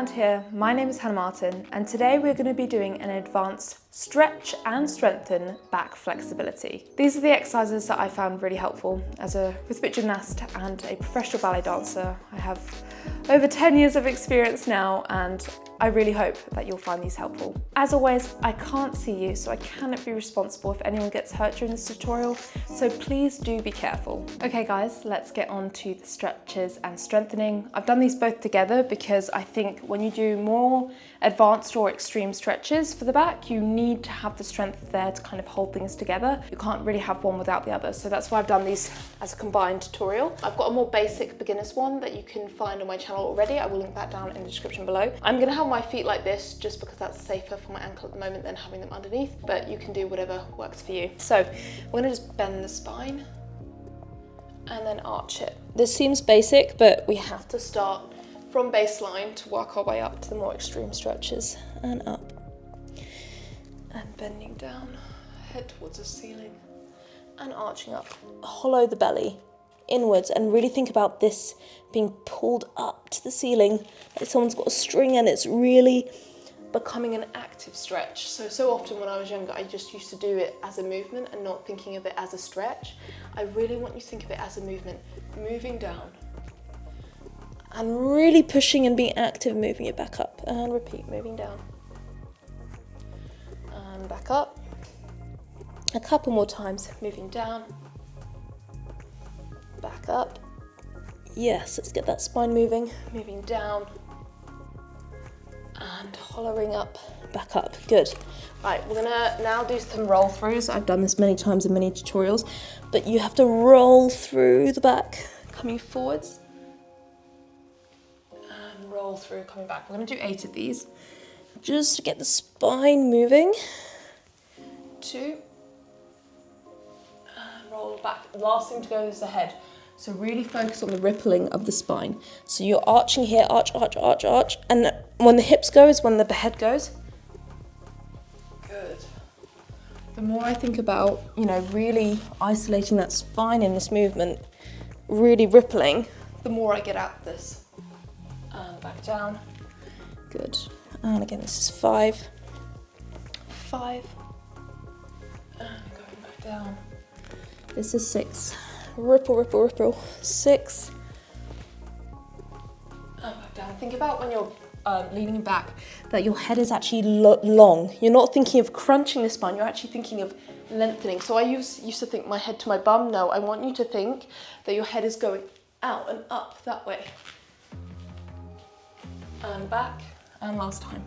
around here, my name is Hannah Martin, and today we're going to be doing an advanced stretch and strengthen back flexibility. These are the exercises that I found really helpful as a rhythmic gymnast and a professional ballet dancer. I have over 10 years of experience now, and I really hope that you'll find these helpful. As always, I can't see you, so I cannot be responsible if anyone gets hurt during this tutorial, so please do be careful. Okay guys, let's get on to the stretches and strengthening. I've done these both together because I think when you do more advanced or extreme stretches for the back, you need to have the strength there to kind of hold things together. You can't really have one without the other, so that's why I've done these as a combined tutorial. I've got a more basic beginner's one that you can find on my channel already. I will link that down in the description below. I'm gonna have my feet like this just because that's safer for my ankle at the moment than having them underneath, but you can do whatever works for you. So we're gonna just bend the spine and then arch it. This seems basic, but we have to start from baseline to work our way up to the more extreme stretches, and up and bending down, head towards the ceiling and arching up. Hollow the belly inwards and really think about this being pulled up to the ceiling like someone's got a string, and it's really becoming an active stretch. So often when I was younger, I just used to do it as a movement and not thinking of it as a stretch. I really want you to think of it as a movement, moving down and really pushing and being active, moving it back up, and repeat, moving down and back up. A couple more times, moving down, back up. Yes, let's get that spine moving, moving down and hollowing up, back up. Good. Right, we're gonna now do some roll throughs. I've done this many times in many tutorials, but you have to roll through the back, coming forwards and roll through, coming back. We're gonna do 8 of these just to get the spine moving. 2 and roll back. The last thing to go is the head. So really focus on the rippling of the spine. So you're arching here, arch, arch, arch, arch. And when the hips go is when the head goes. Good. The more I think about, really isolating that spine in this movement, really rippling, the more I get out this. And back down. Good. And again, this is 5. 5. And going back down. This is 6. Ripple, ripple, ripple. 6. And back down. Think about when you're leaning back that your head is actually long. You're not thinking of crunching the spine, you're actually thinking of lengthening. So I used to think my head to my bum. No, I want you to think that your head is going out and up that way. And back, and last time.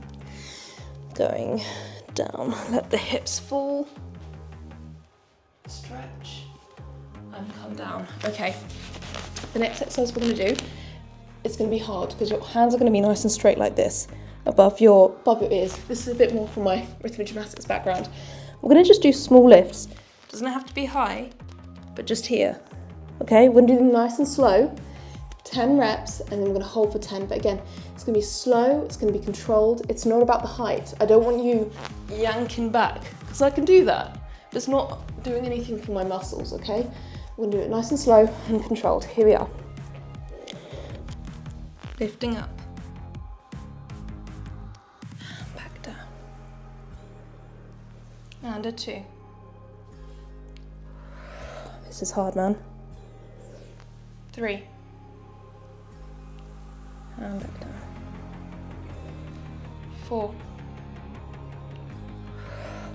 Going down, let the hips fall. Stretch. And come down. Okay, the next exercise we're going to do, it's going to be hard because your hands are going to be nice and straight like this above your ears. This is a bit more from my rhythmic gymnastics background. We're going to just do small lifts. Doesn't have to be high, but just here. Okay, we're going to do them nice and slow, 10 reps, and then we're going to hold for 10. But again, it's going to be slow, it's going to be controlled. It's not about the height. I don't want you yanking back because I can do that, but it's not doing anything for my muscles, okay? We're gonna do it nice and slow and controlled. Here we are. Lifting up. And back down. And a 2. This is hard, man. 3. And back down. 4.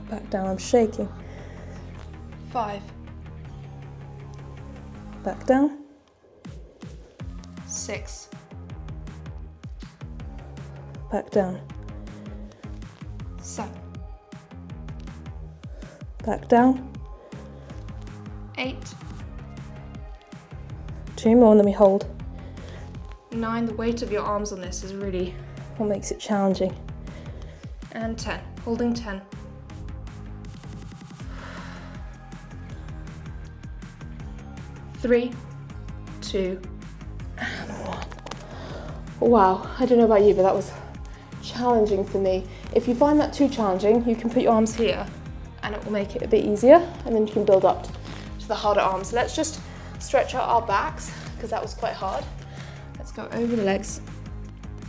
Back down, I'm shaking. 5. Back down. 6. Back down. 7. Back down. 8. 2 more and then we hold. 9, the weight of your arms on this is really what makes it challenging. And 10, holding 10. 3, 2, and 1. Wow, I don't know about you, but that was challenging for me. If you find that too challenging, you can put your arms here and it will make it a bit easier, and then you can build up to the harder arms. Let's just stretch out our backs because that was quite hard. Let's go over the legs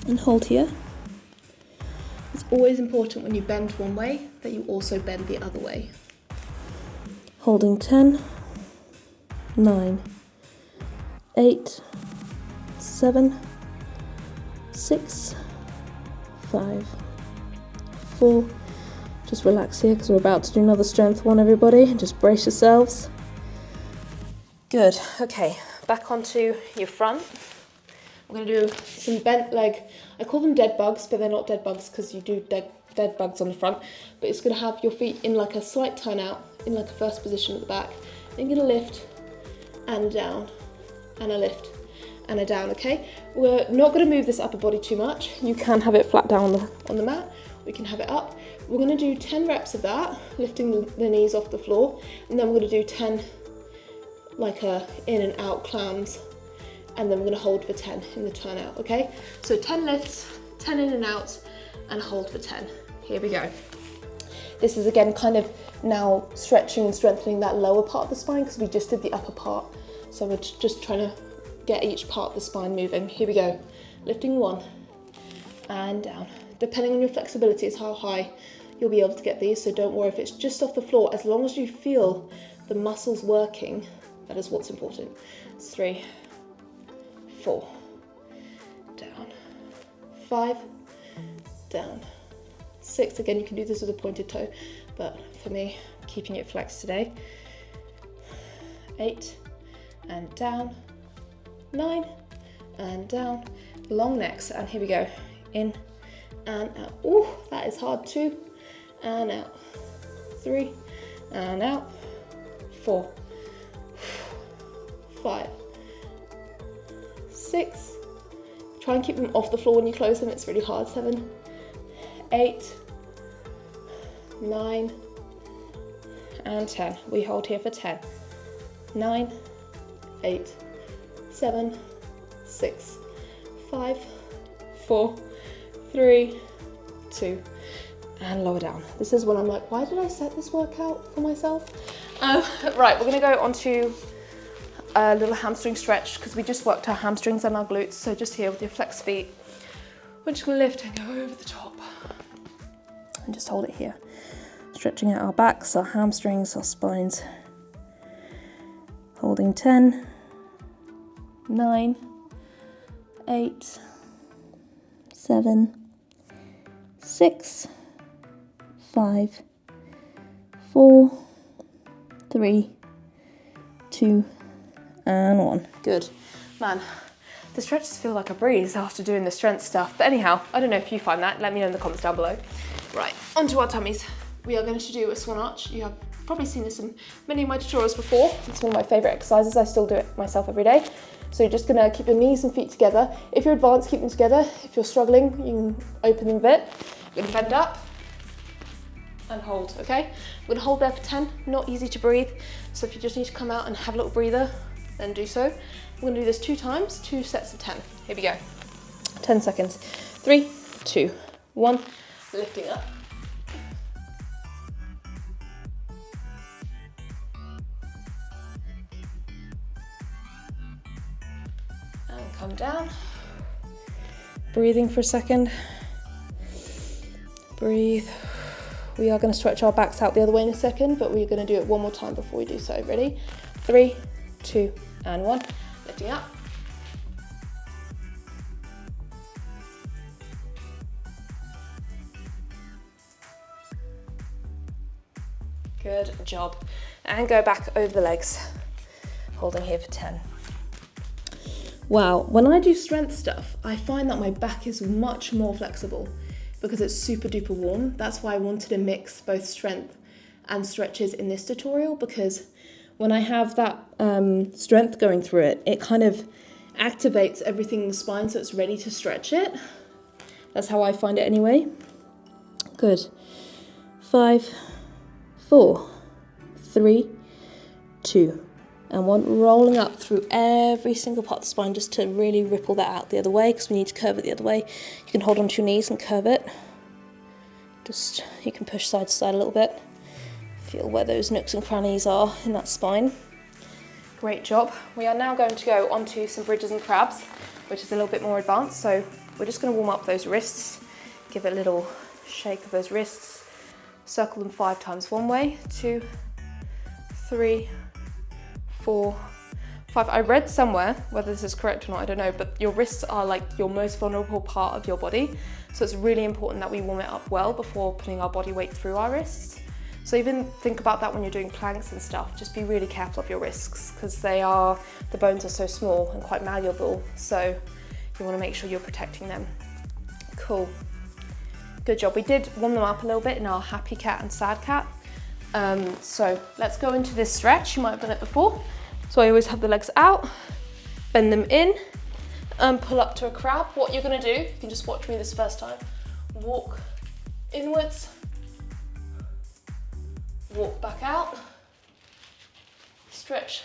and hold here. It's always important when you bend one way that you also bend the other way. Holding 10, 9, 8, 7, 6, 5, 4. Just relax here because we're about to do another strength one, everybody. Just brace yourselves. Good. Okay, back onto your front. We're going to do some bent leg. I call them dead bugs, but they're not dead bugs because you do dead bugs on the front. But it's going to have your feet in like a slight turn out, in like a first position at the back. Then you're going to lift and down, and a lift and a down, okay? We're not going to move this upper body too much. You can have it flat down on the mat. We can have it up. We're going to do 10 reps of that, lifting the knees off the floor, and then we're going to do 10 like in and out clowns, and then we're going to hold for 10 in the turn out, okay? So 10 lifts, 10 in and outs, and hold for 10. Here we go. This is again kind of now stretching and strengthening that lower part of the spine because we just did the upper part. So we're just trying to get each part of the spine moving. Here we go. Lifting 1 and down. Depending on your flexibility is how high you'll be able to get these, so don't worry if it's just off the floor. As long as you feel the muscles working, that is what's important. 3, 4, down, 5, down, 6. Again, you can do this with a pointed toe, but for me, I'm keeping it flexed today. 8, and down, 9, and down, long necks, and here we go, in and out. Ooh, that is hard. 2, and out, 3, and out, 4, 5, 6. Try and keep them off the floor when you close them, it's really hard. 7, 8, 9, and 10. We hold here for 10. 9, 8, 7, 6, 5, 4, 3, 2, and lower down. This is when I'm like, why did I set this workout for myself? Right, we're gonna go onto a little hamstring stretch because we just worked our hamstrings and our glutes. So just here with your flexed feet, we're just gonna lift and go over the top and just hold it here. Stretching out our backs, our hamstrings, our spines. Holding 10, 9, 8, 7, 6, 5, 4, 3, 2, and 1. Good. Man, the stretches feel like a breeze after doing the strength stuff. But anyhow, I don't know if you find that. Let me know in the comments down below. Right, onto our tummies. We are going to do a swan arch. You have probably seen this in many of my tutorials before. It's one of my favourite exercises. I still do it myself every day. So you're just going to keep your knees and feet together. If you're advanced, keep them together. If you're struggling, you can open them a bit. We're going to bend up and hold, okay? We're going to hold there for 10. Not easy to breathe. So if you just need to come out and have a little breather, then do so. We're going to do this 2 times, 2 sets of 10. Here we go. 10 seconds. 3, 2, 1. Lifting up. And come down. Breathing for a second. Breathe. We are going to stretch our backs out the other way in a second, but we're going to do it one more time before we do so. Ready? 3, 2, and 1. Lifting up. Good job. And go back over the legs. Holding here for 10. Wow, when I do strength stuff, I find that my back is much more flexible because it's super duper warm. That's why I wanted to mix both strength and stretches in this tutorial, because when I have that strength going through it, it kind of activates everything in the spine so it's ready to stretch it. That's how I find it anyway. Good. 5, 4, 3, 2, and 1. Rolling up through every single part of the spine just to really ripple that out the other way, because we need to curve it the other way. You can hold onto your knees and curve it. Just, you can push side to side a little bit. Feel where those nooks and crannies are in that spine. Great job. We are now going to go onto some bridges and crabs, which is a little bit more advanced. So we're just going to warm up those wrists, give it a little shake of those wrists. Circle them 5 times one way, 2, 3, 4, 5. I read somewhere, whether this is correct or not, I don't know, but your wrists are like your most vulnerable part of your body. So it's really important that we warm it up well before putting our body weight through our wrists. So even think about that when you're doing planks and stuff. Just be really careful of your wrists because the bones are so small and quite malleable. So you want to make sure you're protecting them. Cool. Good job. We did warm them up a little bit in our happy cat and sad cat. So let's go into this stretch. You might have done it before. So I always have the legs out, bend them in, and pull up to a crab. What you're going to do, you can just watch me this first time. Walk inwards, walk back out, stretch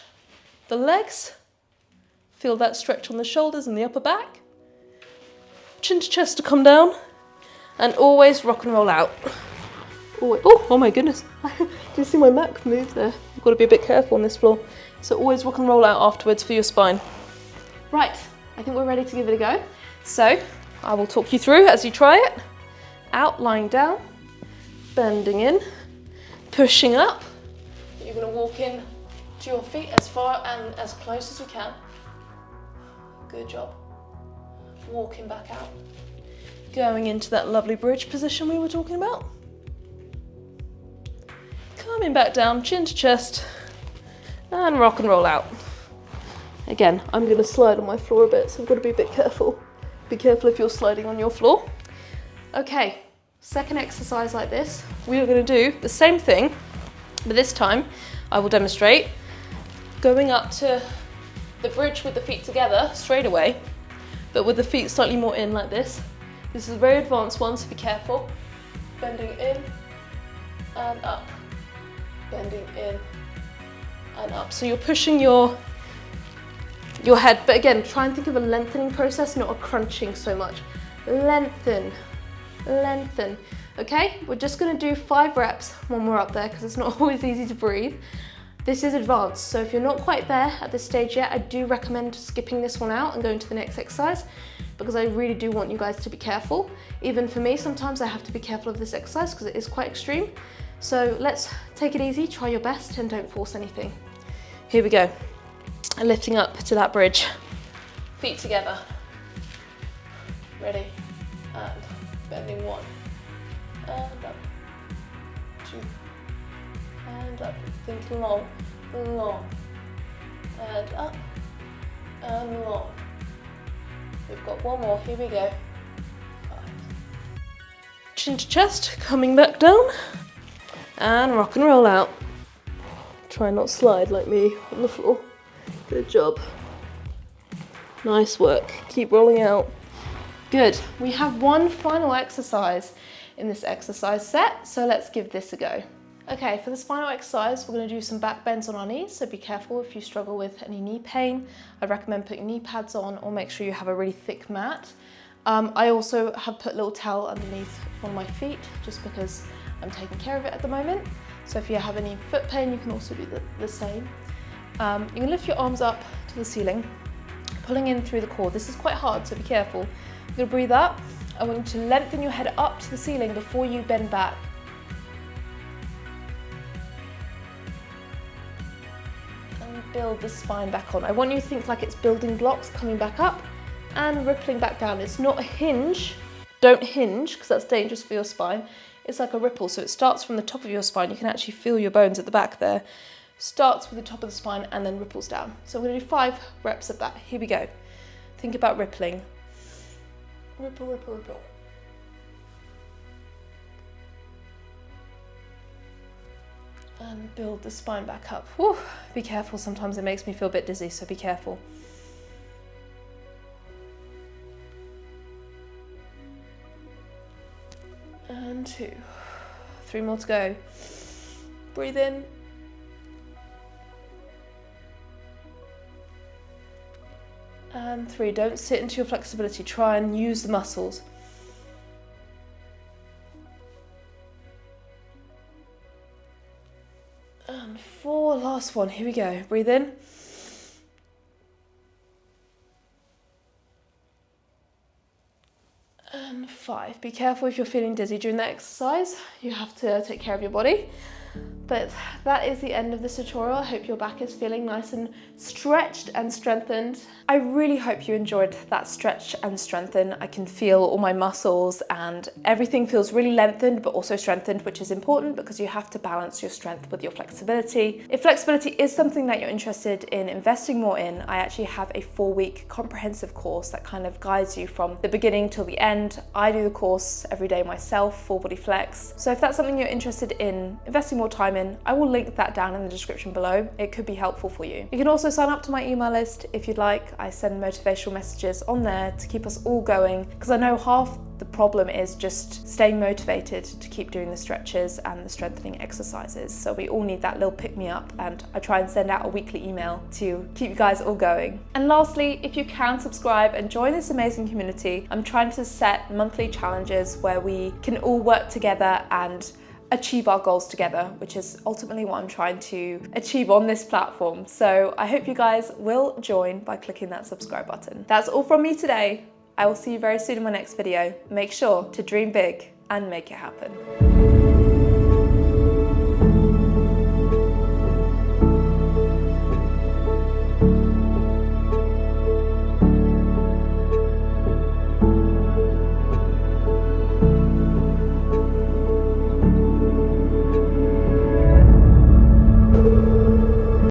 the legs, feel that stretch on the shoulders and the upper back, chin to chest to come down, and always rock and roll out. Oh my goodness, do you see my Mac move there? You've got to be a bit careful on this floor. So always rock and roll out afterwards for your spine. Right, I think we're ready to give it a go. So I will talk you through as you try it. Out, lying down, bending in, pushing up. You're going to walk in to your feet as far and as close as you can. Good job. Walking back out. Going into that lovely bridge position we were talking about. Coming back down, chin to chest, and rock and roll out. Again, I'm going to slide on my floor a bit, so I've got to be a bit careful. Be careful if you're sliding on your floor. Okay, second exercise like this, we are going to do the same thing, but this time I will demonstrate going up to the bridge with the feet together straight away, but with the feet slightly more in like this. This is a very advanced one, so be careful. Bending in and up, bending in and up. So you're pushing your head, but again, try and think of a lengthening process, not a crunching so much. Lengthen, lengthen. Okay, we're just gonna do 5 reps when we're up there because it's not always easy to breathe. This is advanced, so if you're not quite there at this stage yet, I do recommend skipping this one out and going to the next exercise because I really do want you guys to be careful. Even for me, sometimes I have to be careful of this exercise because it is quite extreme. So let's take it easy, try your best and don't force anything. Here we go. And lifting up to that bridge. Feet together. Ready? And bending 1. And up. 2. And up. Think long. Long. And up. And long. We've got 1 more. Here we go. 5. Chin to chest. Coming back down. And rock and roll out. Try not slide like me on the floor. Good job. Nice work. Keep rolling out. Good. We have one final exercise in this exercise set, so let's give this a go. Okay, for this final exercise, we're going to do some back bends on our knees, so be careful if you struggle with any knee pain. I'd recommend putting knee pads on or make sure you have a really thick mat. I also have put a little towel underneath one of my feet just because I'm taking care of it at the moment. So if you have any foot pain, you can also do the same. You're going to lift your arms up to the ceiling, pulling in through the core. This is quite hard, so be careful. You're going to breathe up. I want you to lengthen your head up to the ceiling before you bend back. And build the spine back on. I want you to think like it's building blocks coming back up and rippling back down. It's not a hinge. Don't hinge because that's dangerous for your spine. It's like a ripple, so it starts from the top of your spine. You can actually feel your bones at the back there. Starts with the top of the spine and then ripples down. So I'm going to do 5 reps of that. Here we go. Think about rippling. Ripple, ripple, ripple. And build the spine back up. Whew. Be careful, sometimes it makes me feel a bit dizzy, so be careful. And 2. 3 more to go. Breathe in. And 3, don't sit into your flexibility, try and use the muscles. And 4, last one, here we go, breathe in. And 5, be careful if you're feeling dizzy during the exercise. You have to take care of your body. But that is the end of this tutorial. I hope your back is feeling nice and stretched and strengthened. I really hope you enjoyed that stretch and strengthen. I can feel all my muscles and everything feels really lengthened but also strengthened, which is important because you have to balance your strength with your flexibility. If flexibility is something that you're interested in investing more in, I actually have a 4-week comprehensive course that kind of guides you from the beginning till the end. I do the course every day myself, Full Body Flex. So if that's something you're interested in investing more time in, I will link that down in the description below. It could be helpful for you. You can also sign up to my email list if you'd like. I send motivational messages on there to keep us all going, because I know half the problem is just staying motivated to keep doing the stretches and the strengthening exercises. So we all need that little pick me up, and I try and send out a weekly email to keep you guys all going. And lastly, if you can subscribe and join this amazing community, I'm trying to set monthly challenges where we can all work together and achieve our goals together, which is ultimately what I'm trying to achieve on this platform. So I hope you guys will join by clicking that subscribe button. That's all from me today. I will see you very soon in my next video. Make sure to dream big and make it happen.